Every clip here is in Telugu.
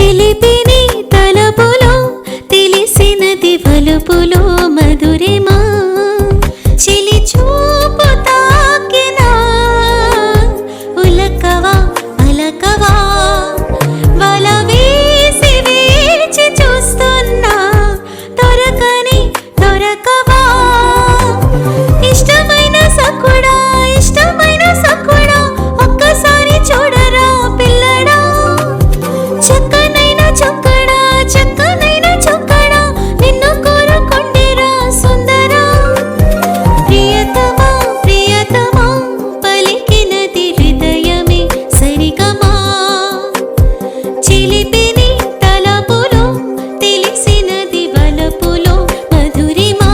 చిలిపిని తలపులో తెలిసినది వలుపులో మధురిమా చిలి చూపు తాకినా ఉలకవా అలకవా వల వేసి వేచి చూస్తున్నా దొరకని దొరకవా ఇష్టమైన సకుడా ఒక్కసారి చూడరా పిల్లడా చక్కనైన చొక్కడా నిన్ను కోరుకుండిరా సుందరా ప్రియతమా పలికినది హృదయమే సరిగమా చిలిపిని తలపులో తెలిసినది వలపులో మధురిమా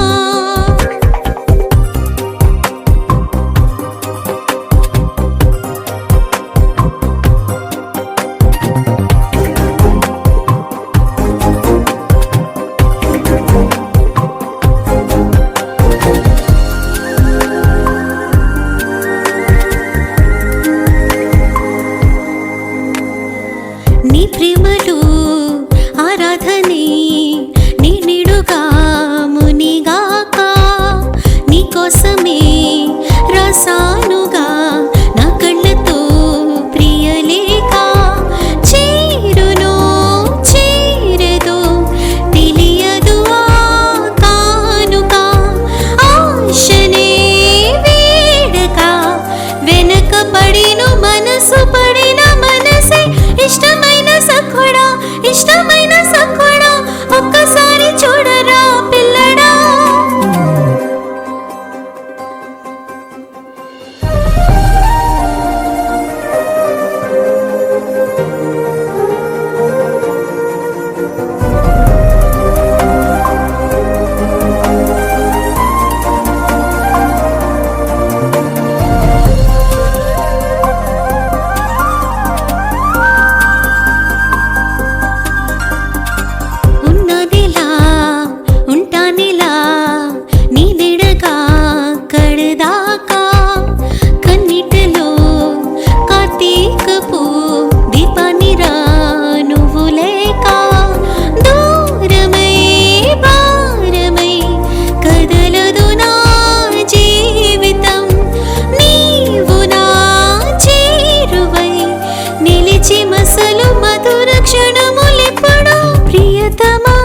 నీ ప్రేమలో ఆరాధనే నీ నిడుగా మునిగాక నీ కోసమే రాసానుగా నా కళ్ళతో ప్రియలేఖ చేరునో చేరదో తెలియదు ఆ కానుక ఆశనే వేడక వెనక పడిను మనసు పడిన మనసే ఇష్టమైన సఖుడా ఒక్కసారి చూడరా పిల్లడా ఉన్నదిలా ఉంటానిలా నీ నిడగా కడదాకా కన్నిటిలో కార్తీకపు దీపానిరా నువ్వు లేక దూరమై భారమై కదలదు నా జీవితం నీవు నా చేరువై నిలిచి మసలు మధుర క్షణములెప్పుడు ప్రియతమా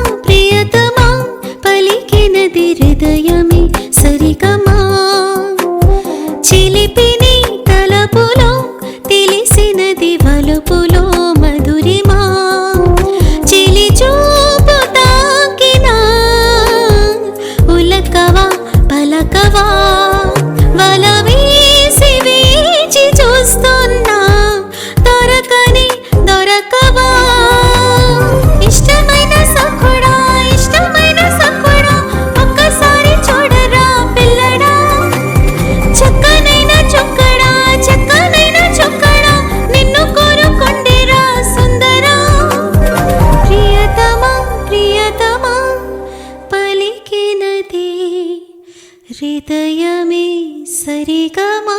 పలికినది హృదయమే సరిగమా చిలిపిని తలపులో తెలిసినది వలుపులో మధురిమా చిలి చూపు తాకినా ఉలకవా పలకవా వల వేసి వేచి చూస్తున్నా దొరకని దొరకవా ఇష్టమైన సఖుడా ఒక్కసారి చూడరా పిల్లడా చక్కనైన చొక్కడా నిన్ను కోరుకుండిరా సుందరా ప్రియతమా పలికినది హృదయమే సరిగమా.